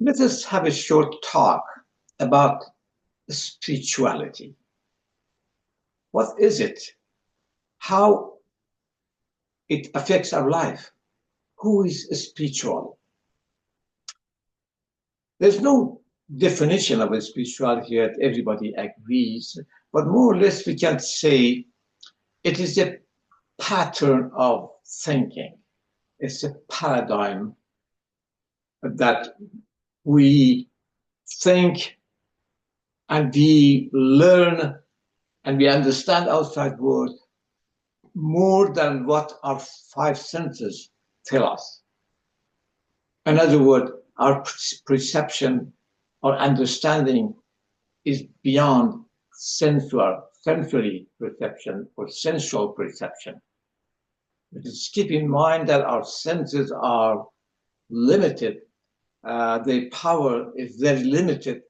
Let us have a short talk about spirituality. What is it? How it affects our life? Who is spiritual? There's no definition of a spirituality that everybody agrees, but more or less we can say it is a pattern of thinking. It's a paradigm that we think and we learn and we understand outside world more than what our five senses tell us. In other words, our perception or understanding is beyond sensory perception or sensual perception. But just keep in mind that our senses are limited. Their power is very limited.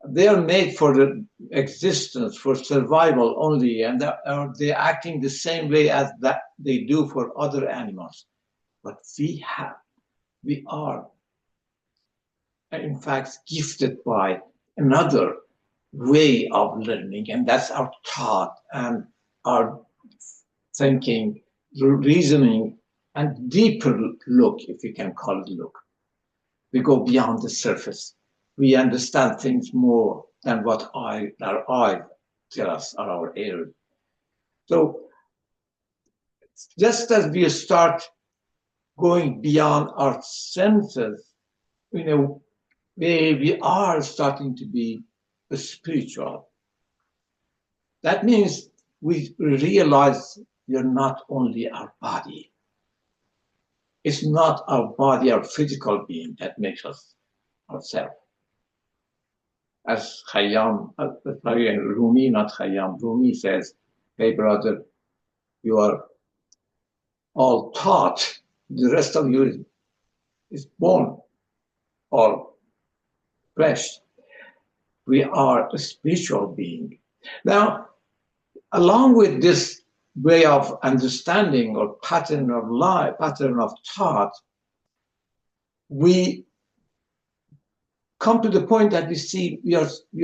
They are made for the existence, for survival only, and they're acting the same way as that they do for other animals. But we are, in fact, gifted by another way of learning, and that's our thought and our thinking, reasoning, and deeper look, if you can call it look. We go beyond the surface. We understand things more than what our eyes tell us or our ears. So just as we start going beyond our senses, we are starting to be spiritual. That means we realize we are not only our body. It's not our body, our physical being that makes us ourselves. As Rumi, not Khayyam, Rumi says, hey brother, you are all taught, the rest of you is born, all flesh. We are a spiritual being. Now, along with this way of understanding or pattern of life, pattern of thought, we come to the point that we see we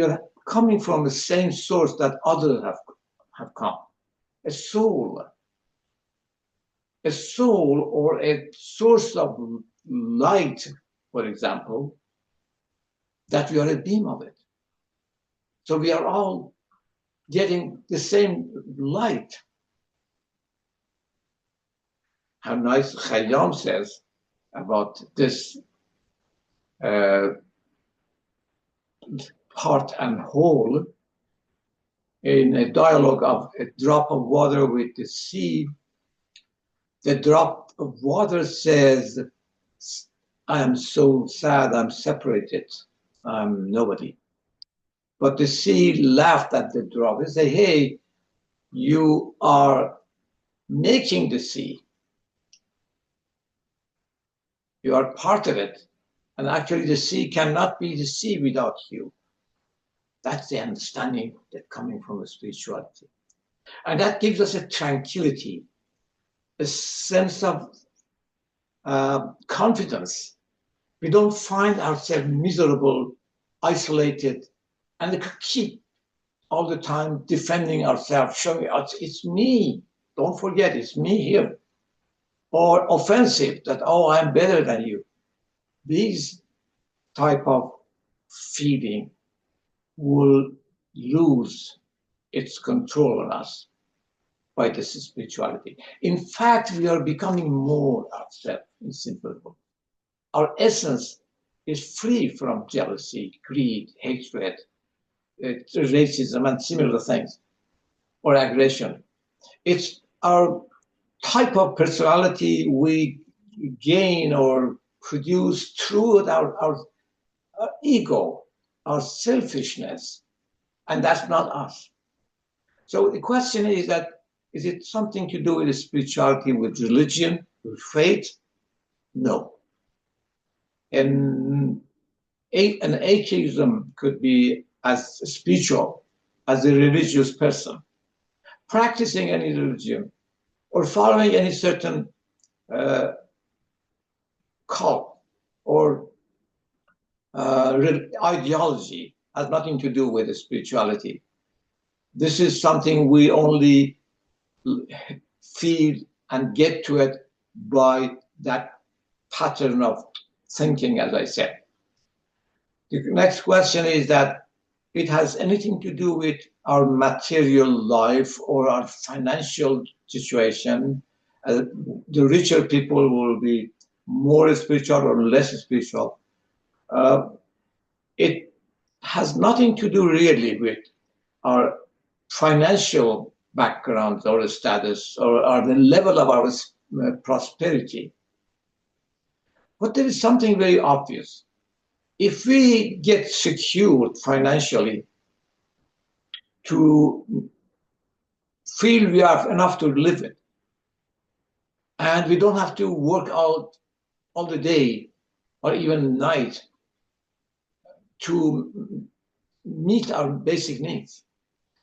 are coming from the same source that others have come. A soul or a source of light, for example, that we are a beam of it. So we are all getting the same light. How nice Khayyam says about this part and whole in a dialogue of a drop of water with the sea. The drop of water says, I am so sad, I'm separated, I'm nobody. But the sea laughed at the drop and said, hey, you are making the sea. You are part of it. And actually the sea cannot be the sea without you. That's the understanding that coming from the spirituality. And that gives us a tranquility, a sense of confidence. We don't find ourselves miserable, isolated, and keep all the time defending ourselves, showing us it's me. Don't forget, it's me here. Or offensive, that, oh, I'm better than you. These type of feeling will lose its control on us by this spirituality. In fact, we are becoming more ourselves in simple words. Our essence is free from jealousy, greed, hatred, racism, and similar things, or aggression. It's our type of personality we gain or produce through our ego, our selfishness, and that's not us. So the question is that, is it something to do with spirituality, with religion, with faith? No. And an atheism could be as spiritual as a religious person, practicing any religion or following any certain cult or ideology, has nothing to do with spirituality. This is something we only feel and get to it by that pattern of thinking, as I said. The next question is that it has anything to do with our material life or our financial situation. The richer people will be more spiritual or less spiritual. It has nothing to do really with our financial background or status or the level of our prosperity. But there is something very obvious. If we get secured financially to feel we have enough to live with, and we don't have to work out all the day or even night to meet our basic needs,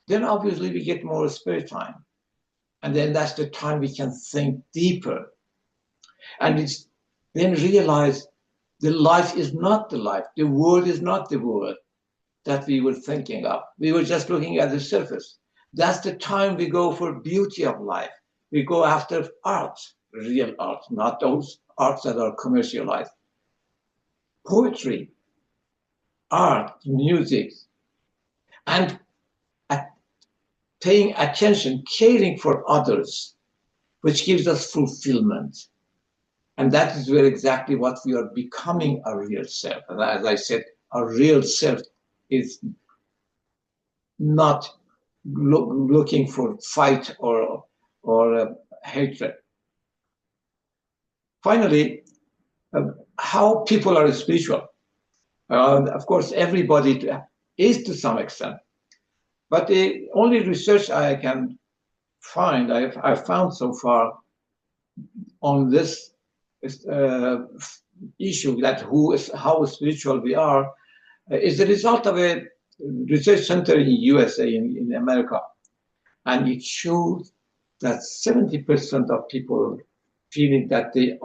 then obviously we get more spare time. And then that's the time we can think deeper. And it's then realize the life is not the life. The world is not the world that we were thinking of. We were just looking at the surface. That's the time we go for beauty of life. We go after art, real art, not those arts that are commercialized. Poetry, art, music, and paying attention, caring for others, which gives us fulfillment. And that is where exactly what we are becoming our real self. And as I said, our real self is not looking for fight or hatred. Finally, how people are spiritual. Of course, everybody is to some extent. But the only research I can find, I've found so far on this issue, that how spiritual we are, is the result of a research center in USA, in America. And it shows that 70% of people feeling that they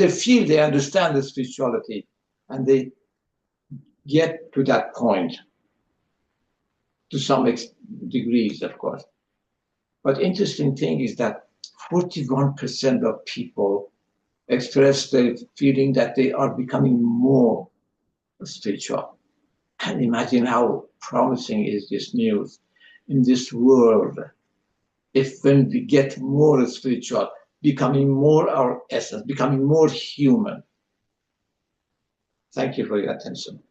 feel they understand the spirituality, and they get to that point to some degrees, of course. But interesting thing is that 41% of people express the feeling that they are becoming more spiritual. And imagine how promising is this news in this world. If when we get more spiritual, becoming more our essence, becoming more human. Thank you for your attention.